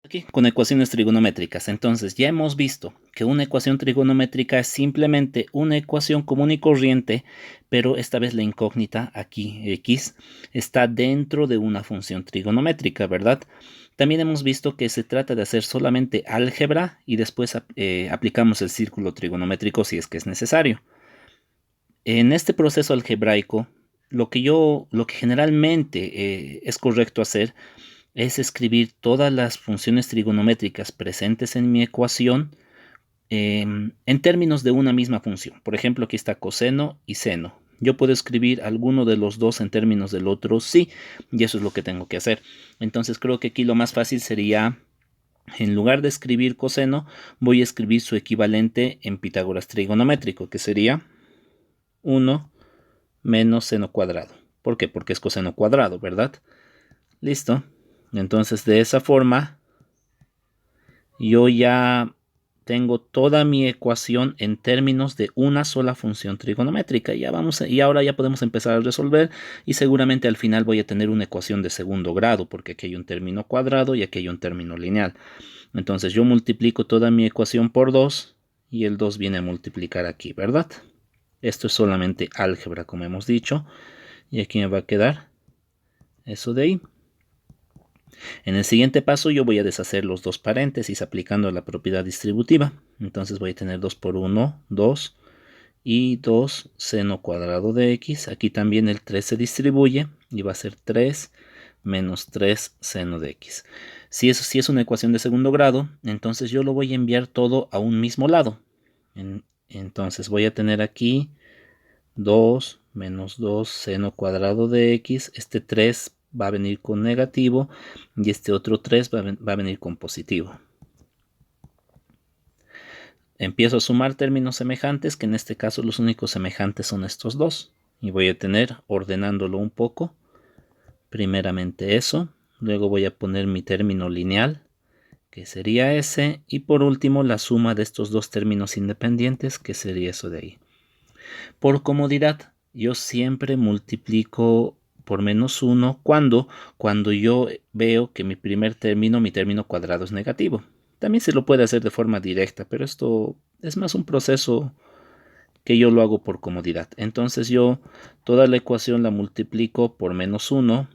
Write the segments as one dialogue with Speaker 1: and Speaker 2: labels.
Speaker 1: Aquí con ecuaciones trigonométricas. Entonces ya hemos visto que una ecuación trigonométrica es simplemente una ecuación común y corriente, pero esta vez la incógnita aquí, x, está dentro de una función trigonométrica, ¿verdad? También hemos visto que se trata de hacer solamente álgebra y después aplicamos el círculo trigonométrico si es que es necesario. En este proceso algebraico, lo que generalmente es correcto hacer es escribir todas las funciones trigonométricas presentes en mi ecuación en términos de una misma función. Por ejemplo, aquí está coseno y seno. Yo puedo escribir alguno de los dos en términos del otro, sí, y eso es lo que tengo que hacer. Entonces creo que aquí lo más fácil sería, en lugar de escribir coseno, voy a escribir su equivalente en Pitágoras trigonométrico, que sería 1 menos seno cuadrado. ¿Por qué? Porque es coseno cuadrado, ¿verdad? Listo. Entonces de esa forma yo ya tengo toda mi ecuación en términos de una sola función trigonométrica. Y ahora ya podemos empezar a resolver y seguramente al final voy a tener una ecuación de segundo grado porque aquí hay un término cuadrado y aquí hay un término lineal. Entonces yo multiplico toda mi ecuación por 2 y el 2 viene a multiplicar aquí, ¿verdad? Esto es solamente álgebra, como hemos dicho. Y aquí me va a quedar eso de ahí. En el siguiente paso yo voy a deshacer los dos paréntesis aplicando la propiedad distributiva. Entonces voy a tener 2 por 1, 2 y 2 seno cuadrado de x. Aquí también el 3 se distribuye y va a ser 3 menos 3 seno de x. Si es una ecuación de segundo grado, entonces yo lo voy a enviar todo a un mismo lado. Entonces voy a tener aquí 2 menos 2 seno cuadrado de x. Este 3 va a venir con negativo y este otro 3 va a venir con positivo. Empiezo a sumar términos semejantes, que en este caso los únicos semejantes son estos dos. Y voy a tener, ordenándolo un poco, primeramente eso, luego voy a poner mi término lineal, que sería ese, y por último la suma de estos dos términos independientes, que sería eso de ahí. Por comodidad, yo siempre multiplico por menos 1 cuando yo veo que mi término cuadrado es negativo. También se lo puede hacer de forma directa, pero esto es más un proceso que yo lo hago por comodidad. Entonces yo toda la ecuación la multiplico por menos 1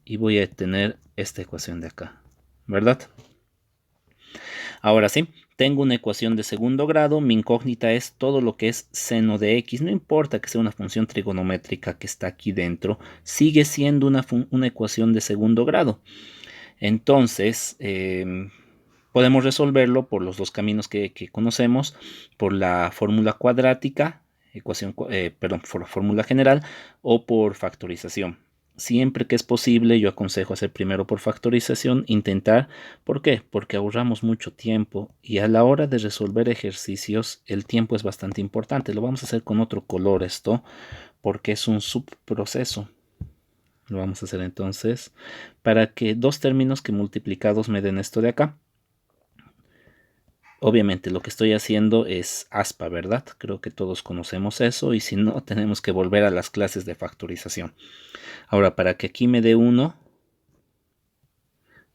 Speaker 1: y voy a tener esta ecuación de acá, ¿verdad? Ahora sí, tengo una ecuación de segundo grado, mi incógnita es todo lo que es seno de x, no importa que sea una función trigonométrica que está aquí dentro, sigue siendo una ecuación de segundo grado. Entonces, podemos resolverlo por los dos caminos que conocemos, por la fórmula cuadrática, fórmula general, o por factorización. Siempre que es posible, yo aconsejo hacer primero por factorización, intentar. ¿Por qué? Porque ahorramos mucho tiempo y a la hora de resolver ejercicios, el tiempo es bastante importante. Lo vamos a hacer con otro color esto, porque es un subproceso. Lo vamos a hacer entonces para que dos términos que multiplicados me den esto de acá. Obviamente lo que estoy haciendo es aspa, ¿verdad? Creo que todos conocemos eso y si no, tenemos que volver a las clases de factorización. Ahora, para que aquí me dé 1,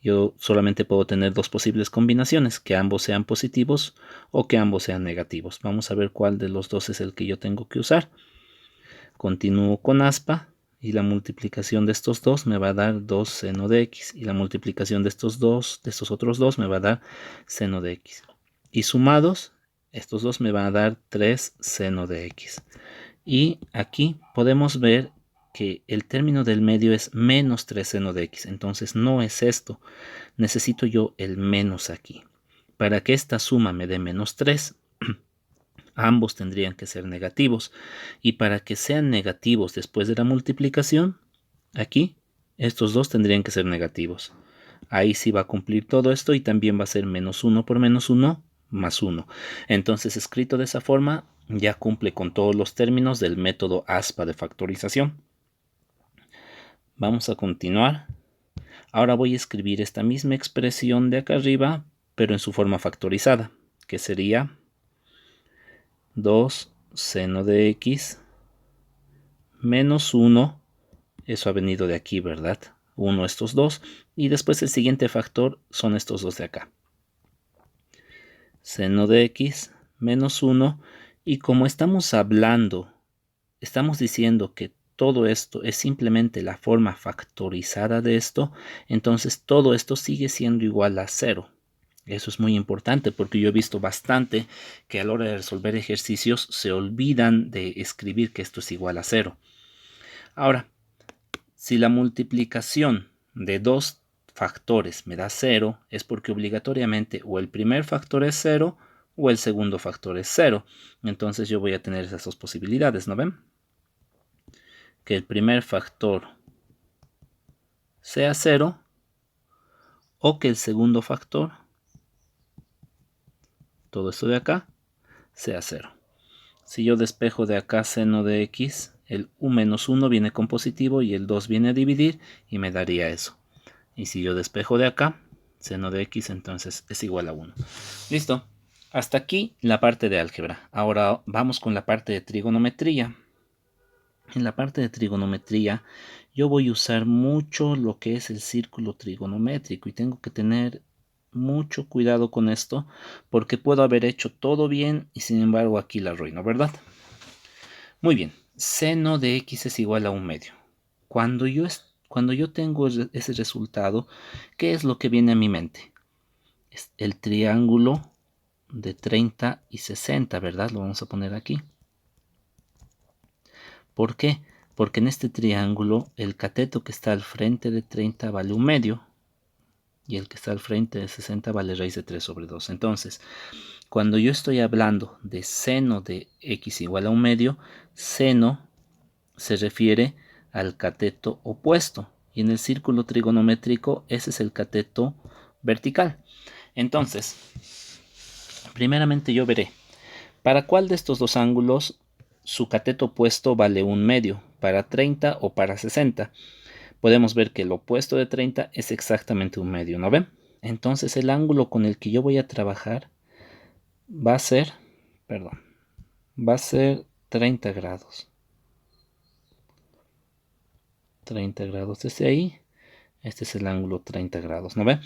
Speaker 1: yo solamente puedo tener dos posibles combinaciones, que ambos sean positivos o que ambos sean negativos. Vamos a ver cuál de los dos es el que yo tengo que usar. Continúo con aspa y la multiplicación de estos dos me va a dar 2 seno de x y la multiplicación de estos otros dos me va a dar seno de x. Y sumados, estos dos me van a dar 3 seno de x. Y aquí podemos ver que el término del medio es menos 3 seno de x. Entonces no es esto. Necesito yo el menos aquí. Para que esta suma me dé menos 3, ambos tendrían que ser negativos. Y para que sean negativos después de la multiplicación, aquí, estos dos tendrían que ser negativos. Ahí sí va a cumplir todo esto y también va a ser menos 1 por menos 1 más 1. Entonces, escrito de esa forma, ya cumple con todos los términos del método ASPA de factorización. Vamos a continuar. Ahora voy a escribir esta misma expresión de acá arriba, pero en su forma factorizada, que sería 2 seno de x menos 1. Eso ha venido de aquí, ¿verdad? 1 estos dos, y después el siguiente factor son estos dos de acá. Seno de x menos 1, y como estamos diciendo que todo esto es simplemente la forma factorizada de esto, entonces todo esto sigue siendo igual a 0. Eso es muy importante porque yo he visto bastante que a la hora de resolver ejercicios se olvidan de escribir que esto es igual a 0. Ahora, si la multiplicación de dos factores me da 0, es porque obligatoriamente o el primer factor es 0 o el segundo factor es 0. Entonces yo voy a tener esas dos posibilidades, ¿no ven? Que el primer factor sea 0 o que el segundo factor, todo esto de acá, sea 0. Si yo despejo de acá seno de x, el u menos 1 viene con positivo y el 2 viene a dividir y me daría eso. Y si yo despejo de acá, seno de x, entonces es igual a 1. Listo. Hasta aquí la parte de álgebra. Ahora vamos con la parte de trigonometría. En la parte de trigonometría yo voy a usar mucho lo que es el círculo trigonométrico y tengo que tener mucho cuidado con esto porque puedo haber hecho todo bien y sin embargo aquí la arruino, ¿verdad? Muy bien, seno de x es igual a 1/2. Cuando yo tengo ese resultado, ¿qué es lo que viene a mi mente? Es el triángulo de 30 y 60, ¿verdad? Lo vamos a poner aquí. ¿Por qué? Porque en este triángulo el cateto que está al frente de 30 vale 1/2 y el que está al frente de 60 vale raíz de 3 sobre 2. Entonces, cuando yo estoy hablando de seno de x igual a 1/2, seno se refiere al cateto opuesto y en el círculo trigonométrico ese es el cateto vertical. Entonces, primeramente yo veré para cuál de estos dos ángulos su cateto opuesto vale 1/2, para 30 o para 60. Podemos ver que el opuesto de 30 es exactamente 1/2, ¿no ven? Entonces el ángulo con el que yo voy a trabajar va a ser 30 grados. 30 grados desde ahí. Este es el ángulo 30 grados, ¿no ven?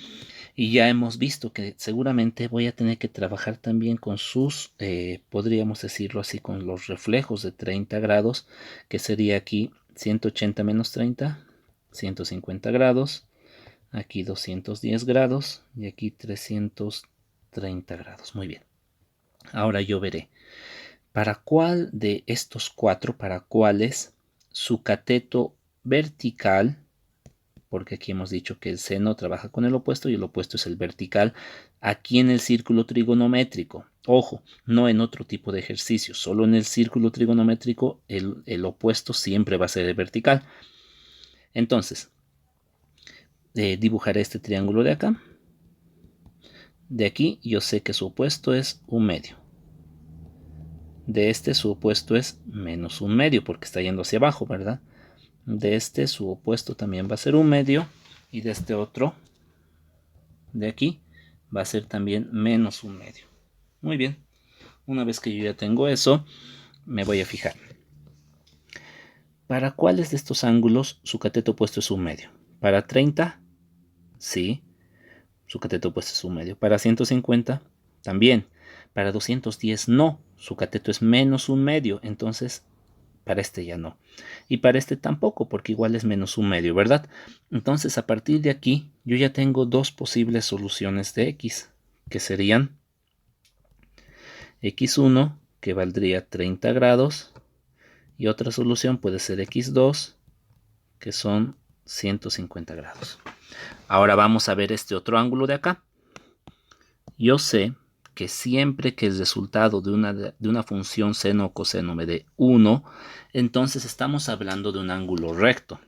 Speaker 1: Y ya hemos visto que seguramente voy a tener que trabajar también con sus, podríamos decirlo así, con los reflejos de 30 grados, que sería aquí 180 menos 30, 150 grados, aquí 210 grados y aquí 330 grados. Muy bien. Ahora yo veré para cuál de estos cuatro, para cuáles su cateto vertical, porque aquí hemos dicho que el seno trabaja con el opuesto y el opuesto es el vertical, aquí en el círculo trigonométrico. Ojo, no en otro tipo de ejercicio, solo en el círculo trigonométrico el opuesto siempre va a ser el vertical. Entonces, dibujaré este triángulo de acá. De aquí yo sé que su opuesto es 1/2. De este su opuesto es menos 1/2 porque está yendo hacia abajo, ¿verdad? De este su opuesto también va a ser 1/2 y de este otro de aquí va a ser también menos 1/2. Muy bien, una vez que yo ya tengo eso, me voy a fijar. ¿Para cuáles de estos ángulos su cateto opuesto es 1/2? ¿Para 30? Sí, su cateto opuesto es 1/2. ¿Para 150? También. Para 210 no, su cateto es menos 1/2, entonces para este ya no. Y para este tampoco, porque igual es menos 1/2, ¿verdad? Entonces a partir de aquí yo ya tengo dos posibles soluciones de x, que serían x1, que valdría 30 grados, y otra solución puede ser x2, que son 150 grados. Ahora vamos a ver este otro ángulo de acá. Yo sé que siempre que el resultado de una función seno o coseno me dé 1, entonces estamos hablando de un ángulo recto.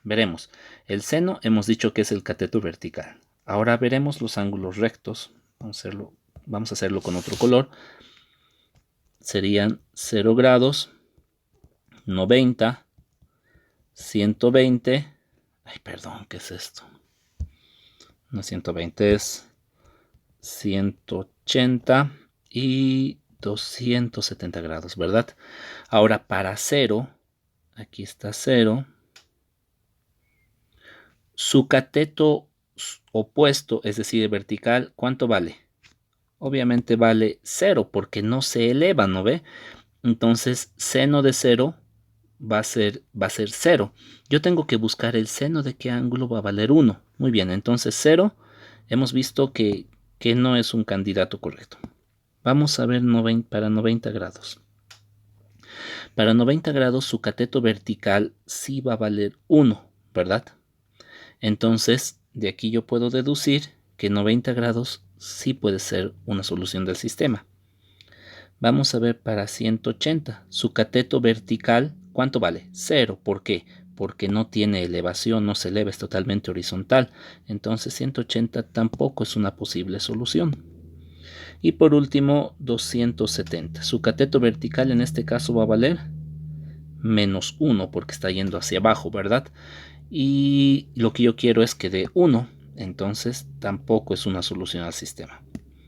Speaker 1: Veremos, el seno hemos dicho que es el cateto vertical. Ahora veremos los ángulos rectos. Vamos a hacerlo con otro color. Serían 0 grados, 90, 120. Ay, perdón, ¿qué es esto? No, 120 es 180 y 270 grados, ¿verdad? Ahora para 0, aquí está 0. Su cateto opuesto, es decir, vertical, ¿cuánto vale? Obviamente vale 0 porque no se eleva, ¿no ve? Entonces, seno de 0 va a ser 0. Yo tengo que buscar el seno de qué ángulo va a valer 1. Muy bien, entonces 0 hemos visto que no es un candidato correcto. Vamos a ver para 90 grados. Para 90 grados su cateto vertical sí va a valer 1, ¿verdad? Entonces, de aquí yo puedo deducir que 90 grados sí puede ser una solución del sistema. Vamos a ver para 180. Su cateto vertical, ¿cuánto vale? 0. ¿Por qué? Porque no tiene elevación, no se eleva, es totalmente horizontal. Entonces 180 tampoco es una posible solución. Y por último, 270. Su cateto vertical en este caso va a valer menos 1 porque está yendo hacia abajo, ¿verdad? Y lo que yo quiero es que dé 1. Entonces tampoco es una solución al sistema.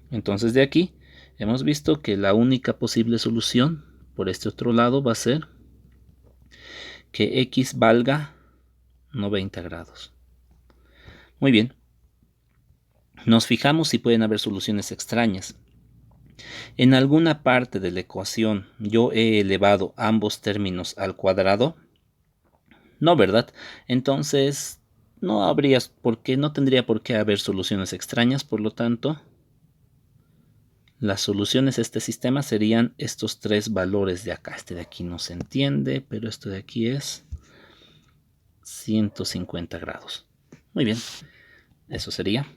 Speaker 1: Entonces de aquí hemos visto que la única posible solución por este otro lado va a ser que x valga 90 grados. Muy bien. Nos fijamos si pueden haber soluciones extrañas. En alguna parte de la ecuación yo he elevado ambos términos al cuadrado. No, ¿verdad? Entonces no tendría por qué haber soluciones extrañas, por lo tanto las soluciones a este sistema serían estos tres valores de acá. Este de aquí no se entiende, pero esto de aquí es 150 grados. Muy bien, eso sería.